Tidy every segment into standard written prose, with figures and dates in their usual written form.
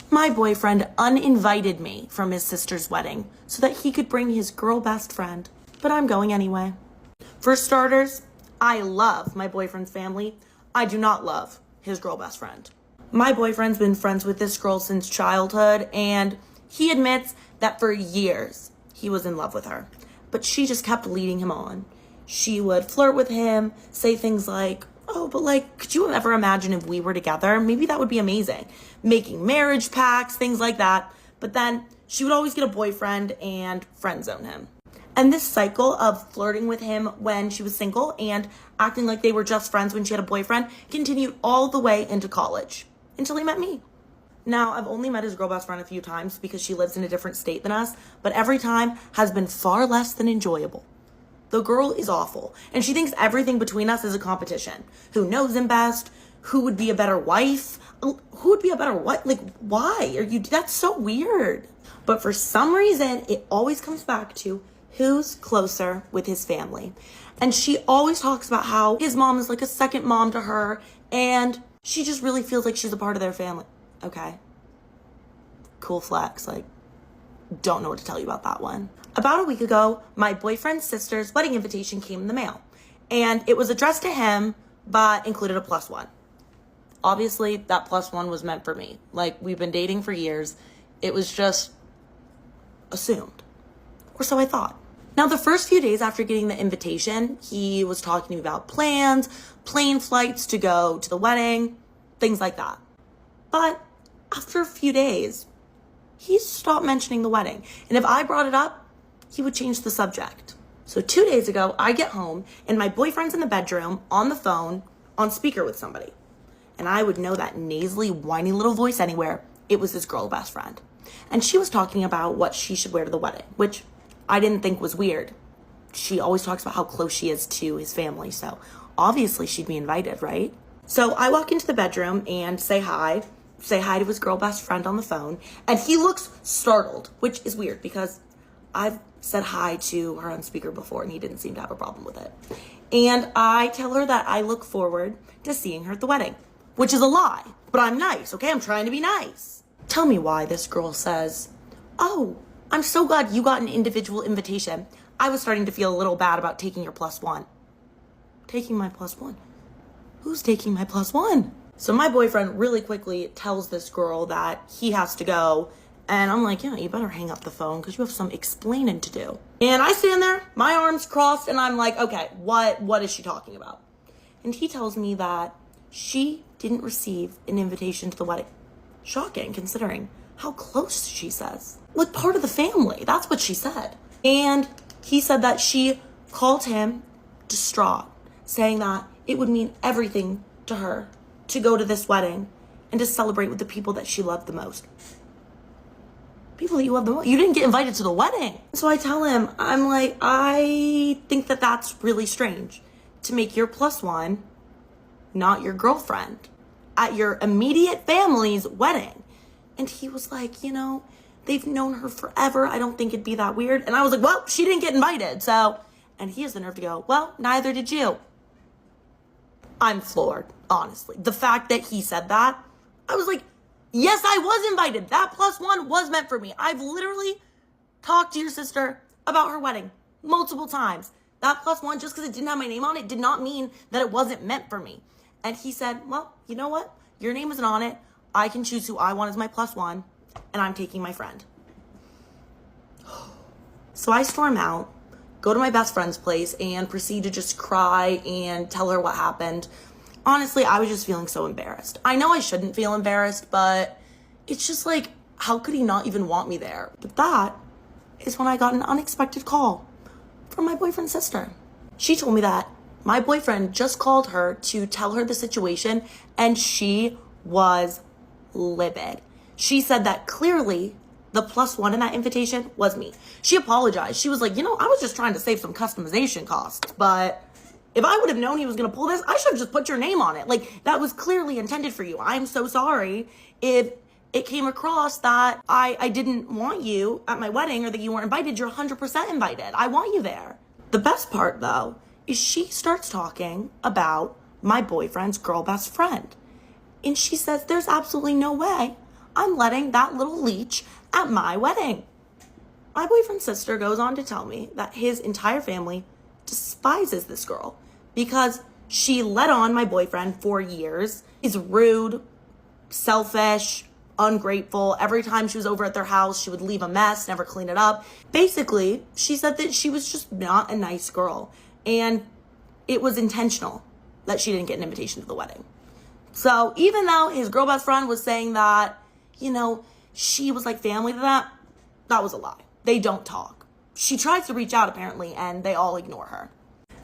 My boyfriend uninvited me from his sister's wedding so that he could bring his girl best friend, but I'm going anyway. For starters, I love my boyfriend's family. I do not love his girl best friend. My boyfriend's been friends with this girl since childhood, and he admits that for years he was in love with her, but she just kept leading him on. She would flirt with him, say things like, oh, but like, could you ever imagine if we were together? Maybe that would be amazing. Making marriage pacts, things like that. But then she would always get a boyfriend and friend zone him. And this cycle of flirting with him when she was single and acting like they were just friends when she had a boyfriend continued all the way into college until he met me. Now, I've only met his girl best friend a few times because she lives in a different state than us, but every time has been far less than enjoyable. The girl is awful, and she thinks everything between us is a competition. Who knows him best? Who would be a better wife? Who would be a better what? Like, why are you? That's so weird. But for some reason, it always comes back to who's closer with his family. And she always talks about how his mom is like a second mom to her, and she just really feels like she's a part of their family. Okay. Cool flex. Like, don't know what to tell you about that one. About a week ago, my boyfriend's sister's wedding invitation came in the mail, and it was addressed to him, but included a +1. Obviously, that +1 was meant for me. Like, we've been dating for years. It was just assumed, or so I thought. Now, the first few days after getting the invitation, he was talking to me about plans, plane flights to go to the wedding, things like that. But after a few days, he stopped mentioning the wedding. And if I brought it up, he would change the subject. So 2 days ago, I get home and my boyfriend's in the bedroom on the phone on speaker with somebody. And I would know that nasally, whiny little voice anywhere. It was his girl best friend. And she was talking about what she should wear to the wedding, which I didn't think was weird. She always talks about how close she is to his family. So obviously she'd be invited, right? So I walk into the bedroom and say hi to his girl best friend on the phone. And he looks startled, which is weird because I've said hi to her on speaker before and he didn't seem to have a problem with it. And I tell her that I look forward to seeing her at the wedding, which is a lie, but I'm nice, okay? I'm trying to be nice. Tell me why this girl says, oh, I'm so glad you got an individual invitation. I was starting to feel a little bad about taking your +1. Taking my +1? Who's taking my +1? So my boyfriend really quickly tells this girl that he has to go. And I'm like, yeah, you better hang up the phone because you have some explaining to do. And I stand there, my arms crossed, and I'm like, okay, what is she talking about? And he tells me that she didn't receive an invitation to the wedding. Shocking, considering how close she says. Like, part of the family. That's what she said. And he said that she called him distraught, saying that it would mean everything to her to go to this wedding and to celebrate with the people that she loved the most. People that you love the most. You didn't get invited to the wedding. So I tell him, I'm like, I think that that's really strange to make your +1 not your girlfriend at your immediate family's wedding. And he was like, you know, they've known her forever. I don't think it'd be that weird. And I was like, well, she didn't get invited. So, and he has the nerve to go, well, neither did you. I'm floored, honestly. The fact that he said that, I was like, yes, I was invited. That +1 was meant for me. I've literally talked to your sister about her wedding multiple times. That +1, just because it didn't have my name on it, did not mean that it wasn't meant for me. And he said, well, you know what? Your name isn't on it. I can choose who I want as my +1, and I'm taking my friend. So I storm out, go to my best friend's place, and proceed to just cry and tell her what happened. Honestly, I was just feeling so embarrassed. I know I shouldn't feel embarrassed, but it's just like, how could he not even want me there? But that is when I got an unexpected call from my boyfriend's sister. She told me that my boyfriend just called her to tell her the situation, and she was livid. She said that clearly the +1 in that invitation was me. She apologized. She was like, you know, I was just trying to save some customization costs, but if I would have known he was going to pull this, I should have just put your name on it. Like, that was clearly intended for you. I'm so sorry if it came across that I didn't want you at my wedding or that you weren't invited. You're 100% invited. I want you there. The best part, though, is she starts talking about my boyfriend's girl best friend. And she says there's absolutely no way I'm letting that little leech at my wedding. My boyfriend's sister goes on to tell me that his entire family despises this girl because she led on my boyfriend for years, is rude, selfish, ungrateful. Every time she was over at their house, she would leave a mess, never clean it up. Basically, she said that she was just not a nice girl, and it was intentional that she didn't get an invitation to the wedding. So even though his girl best friend was saying that, she was like family to that was a lie. They don't talk. She tries to reach out apparently, and they all ignore her.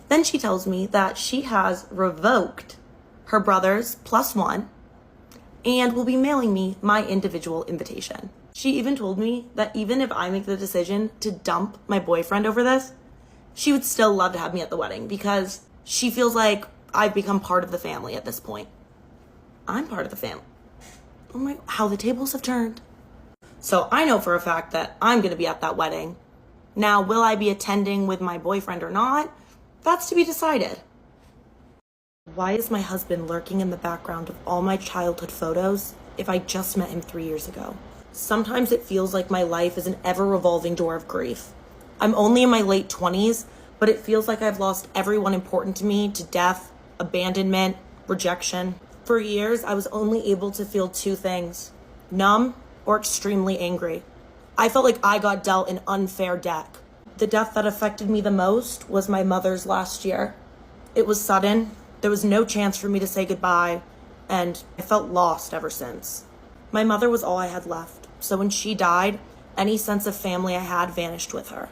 Then she tells me that she has revoked her brother's +1 and will be mailing me my individual invitation. She even told me that even if I make the decision to dump my boyfriend over this, she would still love to have me at the wedding because she feels like I've become part of the family at this point. I'm part of the family. Oh my, how the tables have turned. So I know for a fact that I'm going to be at that wedding. Now, will I be attending with my boyfriend or not? That's to be decided. Why is my husband lurking in the background of all my childhood photos if I just met him 3 years ago? Sometimes it feels like my life is an ever-revolving door of grief. I'm only in my late 20s, but it feels like I've lost everyone important to me to death, abandonment, rejection. For years, I was only able to feel two things: numb or extremely angry. I felt like I got dealt an unfair deck. The death that affected me the most was my mother's last year. It was sudden. There was no chance for me to say goodbye, and I felt lost ever since. My mother was all I had left, so when she died, any sense of family I had vanished with her.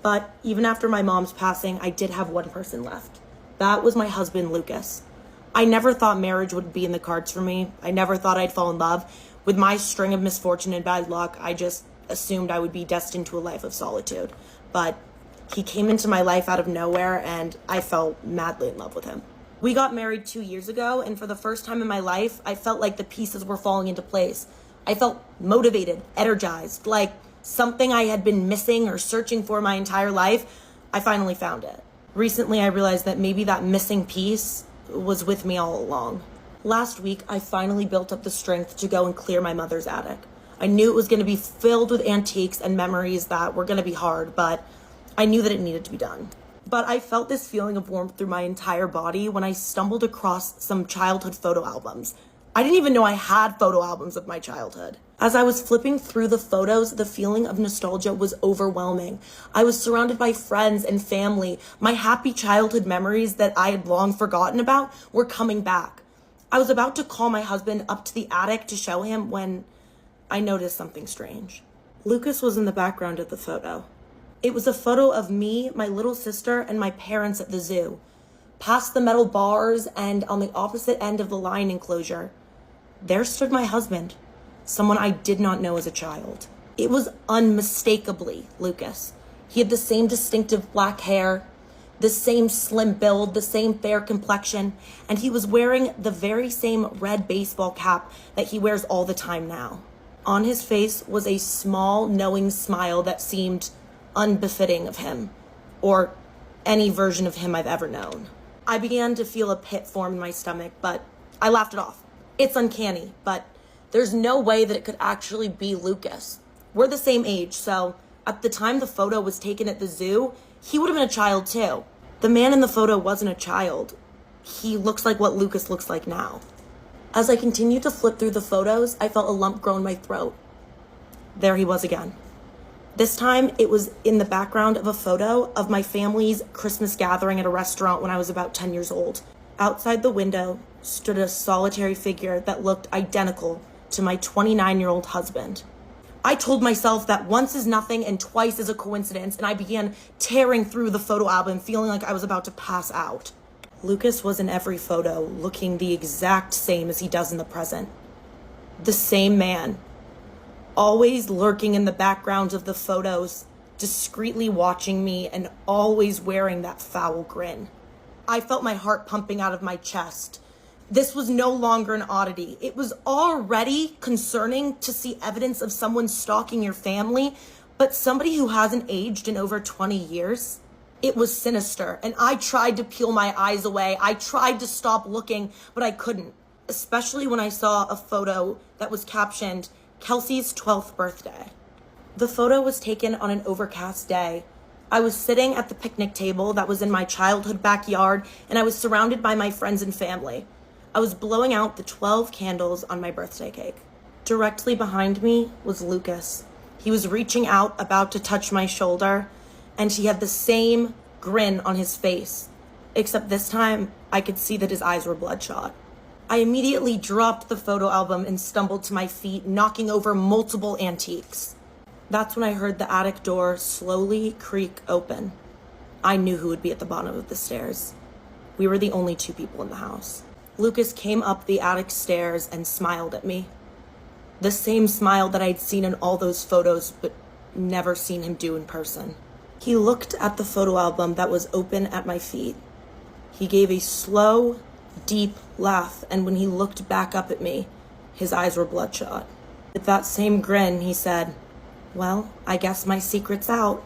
But even after my mom's passing, I did have one person left. That was my husband, Lucas. I never thought marriage would be in the cards for me. I never thought I'd fall in love. With my string of misfortune and bad luck, I just assumed I would be destined to a life of solitude. But he came into my life out of nowhere, and I fell madly in love with him. We got married 2 years ago, and for the first time in my life, I felt like the pieces were falling into place. I felt motivated, energized, like something I had been missing or searching for my entire life. I finally found it. Recently, I realized that maybe that missing piece was with me all along. Last week, I finally built up the strength to go and clear my mother's attic. I knew it was going to be filled with antiques and memories that were going to be hard, but I knew that it needed to be done. But I felt this feeling of warmth through my entire body when I stumbled across some childhood photo albums. I didn't even know I had photo albums of my childhood. As I was flipping through the photos, the feeling of nostalgia was overwhelming. I was surrounded by friends and family. My happy childhood memories that I had long forgotten about were coming back. I was about to call my husband up to the attic to show him when I noticed something strange. Lucas was in the background of the photo. It was a photo of me, my little sister, and my parents at the zoo. Past the metal bars and on the opposite end of the lion enclosure, there stood my husband, someone I did not know as a child. It was unmistakably Lucas. He had the same distinctive black hair, the same slim build, the same fair complexion, and he was wearing the very same red baseball cap that he wears all the time now. On his face was a small, knowing smile that seemed unbefitting of him, or any version of him I've ever known. I began to feel a pit form in my stomach, but I laughed it off. It's uncanny, but there's no way that it could actually be Lucas. We're the same age, so at the time the photo was taken at the zoo, he would have been a child too. The man in the photo wasn't a child. He looks like what Lucas looks like now. As I continued to flip through the photos, I felt a lump grow in my throat. There he was again. This time, it was in the background of a photo of my family's Christmas gathering at a restaurant when I was about 10 years old. Outside the window stood a solitary figure that looked identical to my 29-year-old husband. I told myself that once is nothing and twice is a coincidence, and I began tearing through the photo album, feeling like I was about to pass out. Lucas was in every photo, looking the exact same as he does in the present. The same man. Always lurking in the background of the photos, discreetly watching me, and always wearing that foul grin. I felt my heart pumping out of my chest. This was no longer an oddity. It was already concerning to see evidence of someone stalking your family, but somebody who hasn't aged in over 20 years. It was sinister, and I tried to peel my eyes away. I tried to stop looking, but I couldn't, especially when I saw a photo that was captioned, Kelsey's 12th birthday. The photo was taken on an overcast day. I was sitting at the picnic table that was in my childhood backyard, and I was surrounded by my friends and family. I was blowing out the 12 candles on my birthday cake. Directly behind me was Lucas. He was reaching out, about to touch my shoulder, and he had the same grin on his face, except this time I could see that his eyes were bloodshot. I immediately dropped the photo album and stumbled to my feet, knocking over multiple antiques. That's when I heard the attic door slowly creak open. I knew who would be at the bottom of the stairs. We were the only two people in the house. Lucas came up the attic stairs and smiled at me. The same smile that I'd seen in all those photos, but never seen him do in person. He looked at the photo album that was open at my feet. He gave a slow, deep laugh, and when he looked back up at me, his eyes were bloodshot. With that same grin, he said, "Well, I guess my secret's out."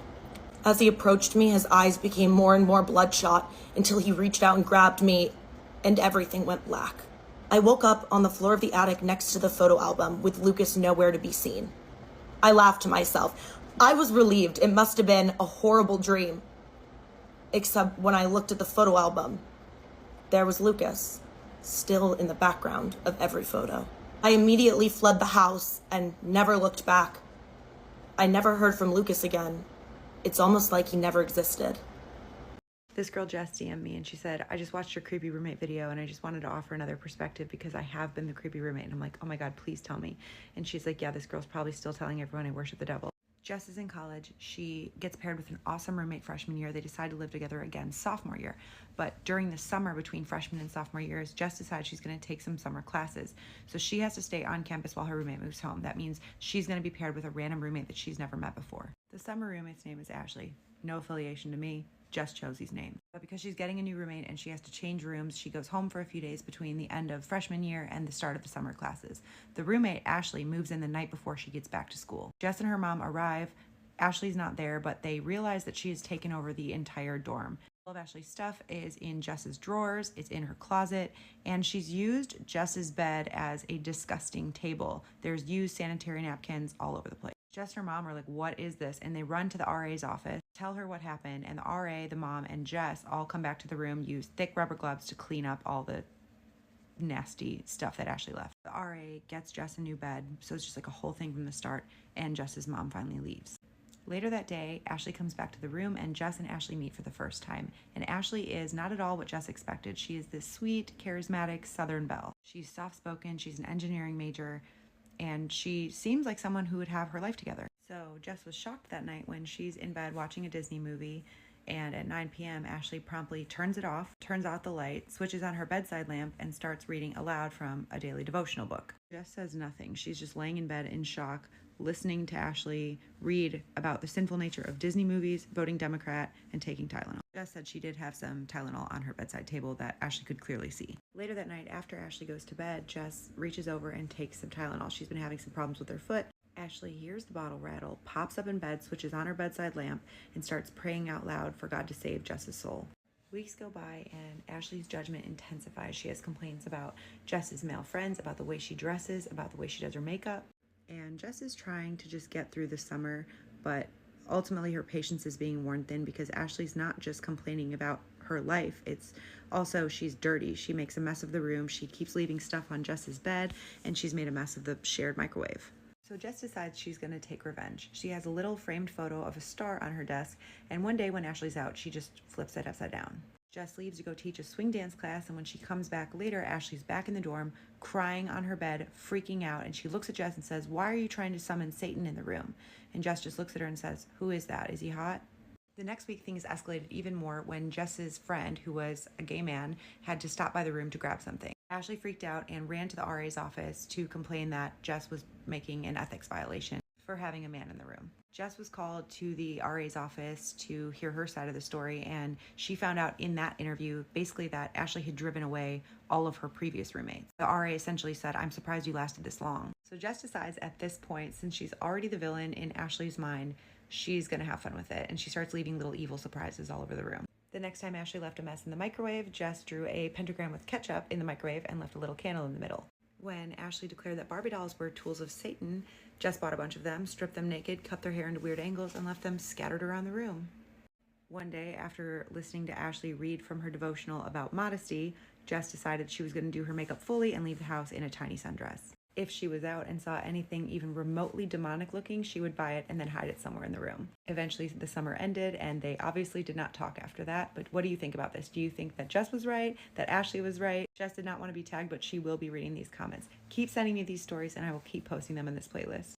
As he approached me, his eyes became more and more bloodshot until he reached out and grabbed me, and everything went black. I woke up on the floor of the attic next to the photo album with Lucas nowhere to be seen. I laughed to myself. I was relieved. It must have been a horrible dream. Except when I looked at the photo album, there was Lucas, still in the background of every photo. I immediately fled the house and never looked back. I never heard from Lucas again. It's almost like he never existed. This girl Jess DM'd me and she said, "I just watched your creepy roommate video and I just wanted to offer another perspective because I have been the creepy roommate." And I'm like, "Oh my God, please tell me." And she's like, "Yeah, this girl's probably still telling everyone I worship the devil." Jess is in college. She gets paired with an awesome roommate freshman year. They decide to live together again sophomore year. But during the summer between freshman and sophomore years, Jess decides she's going to take some summer classes. So she has to stay on campus while her roommate moves home. That means she's going to be paired with a random roommate that she's never met before. The summer roommate's name is Ashley. No affiliation to me. Just chose his name. But because she's getting a new roommate and she has to change rooms, she goes home for a few days between the end of freshman year and the start of the summer classes. The roommate, Ashley, moves in the night before she gets back to school. Jess and her mom arrive. Ashley's not there, but they realize that she has taken over the entire dorm. All of Ashley's stuff is in Jess's drawers, it's in her closet, and she's used Jess's bed as a disgusting table. There's used sanitary napkins all over the place. Jess and her mom are like, "What is this?" And they run to the RA's office, tell her what happened, and the RA, the mom, and Jess all come back to the room, use thick rubber gloves to clean up all the nasty stuff that Ashley left. The RA gets Jess a new bed, so it's just like a whole thing from the start, and Jess's mom finally leaves. Later that day, Ashley comes back to the room and Jess and Ashley meet for the first time. And Ashley is not at all what Jess expected. She is this sweet, charismatic Southern belle. She's soft-spoken, she's an engineering major, and she seems like someone who would have her life together. So Jess was shocked that night when she's in bed watching a Disney movie, and at 9 p.m. Ashley promptly turns it off, turns out the light, switches on her bedside lamp, and starts reading aloud from a daily devotional book. Jess says nothing. She's just laying in bed in shock, listening to Ashley read about the sinful nature of Disney movies, voting Democrat, and taking Tylenol. Jess said she did have some Tylenol on her bedside table that Ashley could clearly see. Later that night, after Ashley goes to bed, Jess reaches over and takes some Tylenol. She's been having some problems with her foot. Ashley hears the bottle rattle, pops up in bed, switches on her bedside lamp, and starts praying out loud for God to save Jess's soul. Weeks go by and Ashley's judgment intensifies. She has complaints about Jess's male friends, about the way she dresses, about the way she does her makeup. And Jess is trying to just get through the summer, but ultimately her patience is being worn thin because Ashley's not just complaining about her life, it's also she's dirty. She makes a mess of the room, she keeps leaving stuff on Jess's bed, and she's made a mess of the shared microwave. So Jess decides she's going to take revenge. She has a little framed photo of a star on her desk, and one day when Ashley's out, she just flips it upside down. Jess leaves to go teach a swing dance class, and when she comes back later, Ashley's back in the dorm, crying on her bed, freaking out, and she looks at Jess and says, "Why are you trying to summon Satan in the room?" And Jess just looks at her and says, "Who is that? Is he hot?" The next week, things escalated even more when Jess's friend, who was a gay man, had to stop by the room to grab something. Ashley freaked out and ran to the RA's office to complain that Jess was making an ethics violation for having a man in the room. Jess was called to the RA's office to hear her side of the story, and she found out in that interview basically that Ashley had driven away all of her previous roommates. The RA essentially said, "I'm surprised you lasted this long." So Jess decides at this point, since she's already the villain in Ashley's mind, she's gonna have fun with it. And she starts leaving little evil surprises all over the room. The next time Ashley left a mess in the microwave, Jess drew a pentagram with ketchup in the microwave and left a little candle in the middle. When Ashley declared that Barbie dolls were tools of Satan, Jess bought a bunch of them, stripped them naked, cut their hair into weird angles, and left them scattered around the room. One day, after listening to Ashley read from her devotional about modesty, Jess decided she was going to do her makeup fully and leave the house in a tiny sundress. If she was out and saw anything even remotely demonic looking, she would buy it and then hide it somewhere in the room. Eventually, the summer ended, and they obviously did not talk after that. But what do you think about this? Do you think that Jess was right, that Ashley was right? Jess did not want to be tagged, but she will be reading these comments. Keep sending me these stories, and I will keep posting them in this playlist.